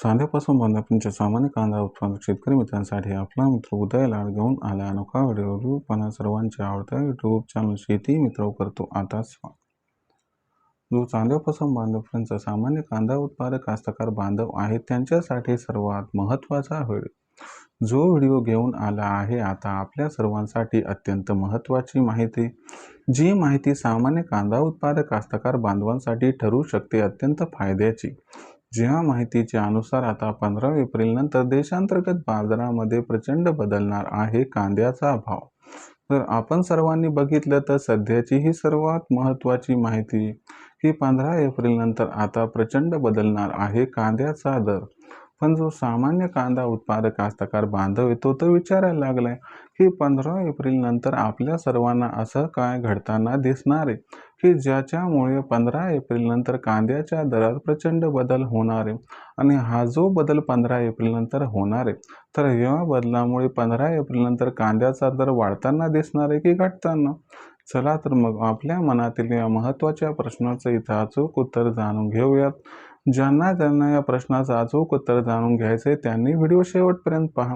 सांध्यापासून बांधापर्यंतच्या सामान्य कांदा उत्पादक शेतकरी मित्रांसाठी आपला मित्र उदय लाड घेऊन आला अनोखा व्हिडिओ पण सर्वांच्या आवडत्या यूट्यूब चॅनल शेती मित्र करतो आता जो चांद्यापासून बांधापर्यंतचा सामान्य कांदा उत्पादक कास्तकार बांधव आहेत त्यांच्यासाठी सर्वात महत्त्वाचा व्हिडिओ जो व्हिडिओ घेऊन आला आहे आता आपल्या सर्वांसाठी अत्यंत महत्त्वाची माहिती, जी माहिती सामान्य कांदा उत्पादक कास्तकार बांधवांसाठी ठरू शकते अत्यंत फायद्याची। ज्या माहितीच्या अनुसार आता 15 एप्रिल नंतर देशांतर्गत बाजारामध्ये प्रचंड बदलणार आहे कांद्याचा भाव। तर आपण सर्वांनी बघितलं तर सध्याची ही सर्वात महत्त्वाची माहिती की 15 एप्रिल नंतर आता प्रचंड बदलणार आहे कांद्याचा दर। पण जो सामान्य कांदा उत्पादक कास्तकार बांधव येतो तो विचारायला लागलाय की 15 एप्रिल नंतर आपल्या सर्वांना असं काय घडताना दिसणार आहे की ज्याच्यामुळे 15 एप्रिल नंतर कांद्याच्या दरात प्रचंड बदल होणार आहे। आणि हा जो बदल 15 एप्रिल नंतर होणार आहे तर या बदलामुळे 15 एप्रिल नंतर कांद्याचा दर वाढताना दिसणार आहे की घटताना। चला तर मग आपल्या मनातील या महत्त्वाच्या प्रश्नाचं इथं अचूक उत्तर जाणून घेऊयात। ज्यांना या प्रश्नाचं अचूक उत्तर जाणून घ्यायचे त्यांनी व्हिडिओ शेवटपर्यंत पहा।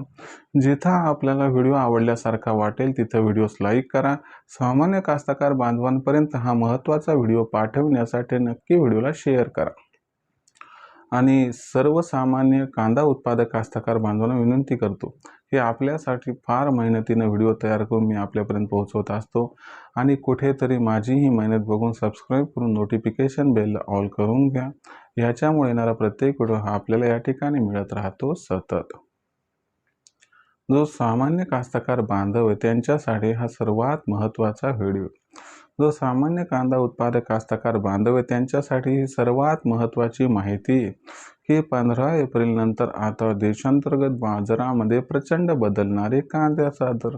जिथं आपल्याला व्हिडिओ आवडल्यासारखा वाटेल तिथं व्हिडिओस लाईक करा। सामान्य कास्तकार बांधवांपर्यंत हा महत्त्वाचा व्हिडिओ पाठवण्यासाठी नक्की व्हिडिओला शेअर करा। आणि सर्वसामान्य कांदा उत्पादक कास्तकार बांधवांना विनंती करतो की आपल्यासाठी फार मेहनतीने व्हिडिओ तयार करून मी आपल्यापर्यंत पोहोचवत असतो आणि कुठेतरी माझी ही मेहनत बघून सबस्क्राईब करून नोटिफिकेशन बेल ऑल करून घ्या। याच्यामुळे येणारा प्रत्येक व्हिडिओ हा आपल्याला या ठिकाणी मिळत राहतो सतत। जो सामान्य कास्तकार बांधव आहे त्यांच्यासाठी हा सर्वात महत्त्वाचा व्हिडिओ। जो सामान्य कांदा उत्पादक कास्तकार बांधव आहे त्यांच्यासाठी ही सर्वात महत्त्वाची माहिती की 15 एप्रिल नंतर आता देशांतर्गत बाजारामध्ये प्रचंड बदलणारे कांद्याचा दर।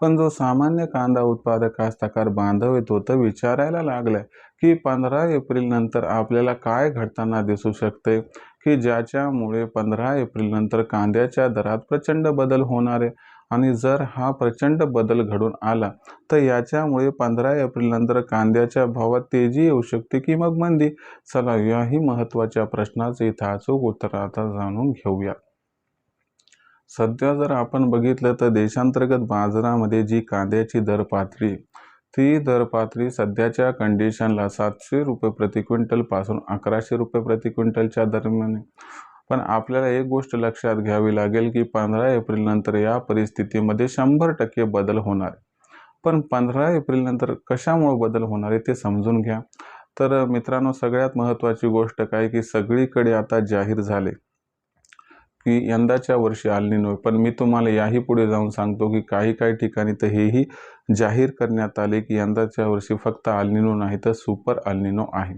पण जो सामान्य कांदा उत्पादक कास्तकार बांधव येतो तो विचारायला लागलाय की 15 एप्रिल नंतर आपल्याला काय घडताना दिसू शकते की ज्याच्यामुळे 15 एप्रिल नंतर कांद्याच्या दरात प्रचंड बदल होणार आहे। आणि जर हा प्रचंड बदल घडून आला तर याच्यामुळे 15 एप्रिल नंतर कांद्याच्या भावात तेजी येऊ शकते की मग मंदी। चला याही महत्त्वाच्या प्रश्नाचं इथं अचूक उत्तर आता जाणून घेऊया। सध्या जर आपण बघितलं तर देशांतर्गत बाजारामध्ये जी कांद्याची दर पातळी ती दर पातळी सध्याच्या कंडिशनला 700 रुपये प्रति क्विंटल पासून 1100 रुपये प्रति क्विंटलच्या दरम्यान। पण आपल्याला एक गोष्ट लक्षात घ्यावी लागेल की 15 एप्रिल नंतर या परिस्थितीमध्ये 100% बदल होणार। पण 15 एप्रिल नंतर कशामुळे बदल होणार आहे ते समजून घ्या। तर मित्रांनो सगळ्यात महत्त्वाची गोष्ट काय की सगळीकडे आता जाहीर झाले की यंदाच्या वर्षी अल निनो। पण मी तुम्हाला याही पुढे जाऊन सांगतो की काही ठिकाणी तर हेही जाहीर करण्यात आले की यंदाच्या वर्षी फक्त अल निनो नाही तर सुपर अल निनो आहे।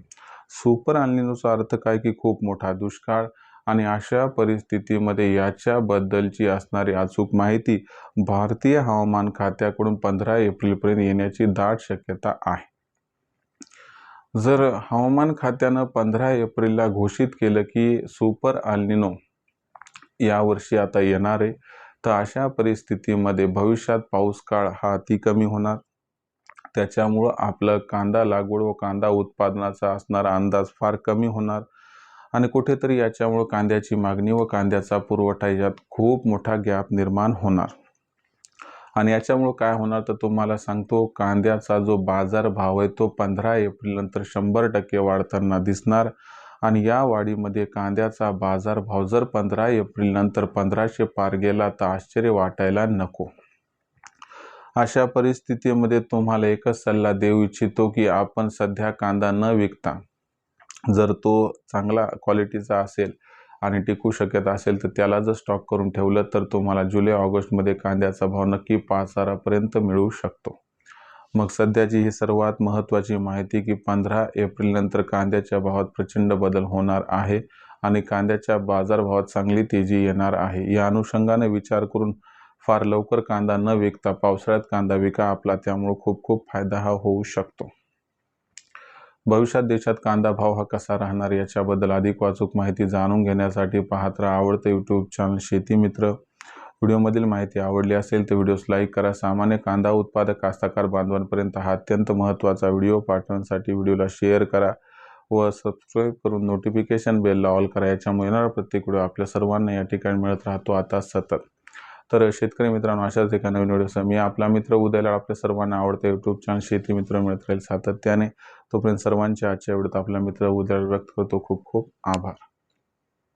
सुपर अल निनोचा अर्थ काय की खूप मोठा दुष्काळ। आणि अशा परिस्थितीमध्ये याच्याबद्दलची असणारी अचूक माहिती भारतीय हवामान खात्याकडून 15 एप्रिलपर्यंत येण्याची दाट शक्यता आहे। जर हवामान खात्यानं 15 एप्रिलला घोषित केलं की सुपर अल निनो यावर्षी आता येणार आहे तर अशा परिस्थितीमध्ये भविष्यात पाऊस काळ हा अति कमी होणार। त्याच्यामुळं आपलं कांदा लागवड व कांदा उत्पादनाचा असणारा अंदाज फार कमी होणार। आणि कुठेतरी याच्यामुळे कांद्याची मागणी व कांद्याचा पुरवठा यात खूप मोठा गॅप निर्माण होणार। आणि याच्यामुळे काय होणार तर तुम्हाला सांगतो कांद्याचा जो बाजार भाव आहे तो 15 एप्रिल नंतर 100% वाढताना दिसणार। आणि या वाढीमध्ये कांद्याचा बाजार भाव जर 15 एप्रिल नंतर 1500 पार गेला तर आश्चर्य वाटायला नको। अशा परिस्थितीमध्ये तुम्हाला एकच सल्ला देऊ इच्छितो की आपण सध्या कांदा न विकता जर तो चांगला क्वालिटीचा असेल आणि टिकू शकत असेल तर त्याला जर स्टॉक करून ठेवलं तर तुम्हाला जुलै ऑगस्टमध्ये कांद्याचा भाव नक्की 5000 पर्यंत मिळू शकतो। मग सध्याची ही सर्वात महत्त्वाची माहिती की 15 एप्रिल नंतर कांद्याच्या भावात प्रचंड बदल होणार आहे आणि कांद्याच्या बाजारभावात चांगली तेजी येणार आहे। या अनुषंगाने विचार करून फार लवकर कांदा न विकता पावसाळ्यात कांदा विका आपला, त्यामुळे खूप फायदा हा होऊ शकतो। भविष्यात देशात कांदा भाव हा कसा राहणार याच्याबद्दल अधिक अचूक माहिती जाणून घेण्यासाठी पाहत राहा आवडते यूट्यूब चॅनल शेती मित्र। व्हिडिओमधील माहिती आवडली असेल तर व्हिडिओस लाईक करा। सामान्य कांदा उत्पादक कास्तकार बांधवांपर्यंत हा अत्यंत महत्त्वाचा व्हिडिओ पाठवण्यासाठी व्हिडिओला शेअर करा व सबस्क्राईब करून नोटिफिकेशन बेलला ऑल करा। याच्यामुळे येणारा प्रत्येक व्हिडिओ आपल्या सर्वांना या ठिकाणी मिळत राहतो आता सतत। तर शेतकरी मित्रांनो, अशाच एका नवीन व्हिडिओसह मी आपला मित्र उदय लाड आपल्या सर्वांना आवडते यूट्यूब चॅनल शेती मित्र मिळत राहील सातत्याने। तोपर्यंत सर्वांचे आजच्या व्हिडिओत आपला मित्र उदय लाड व्यक्त करतो खूप खूप आभार।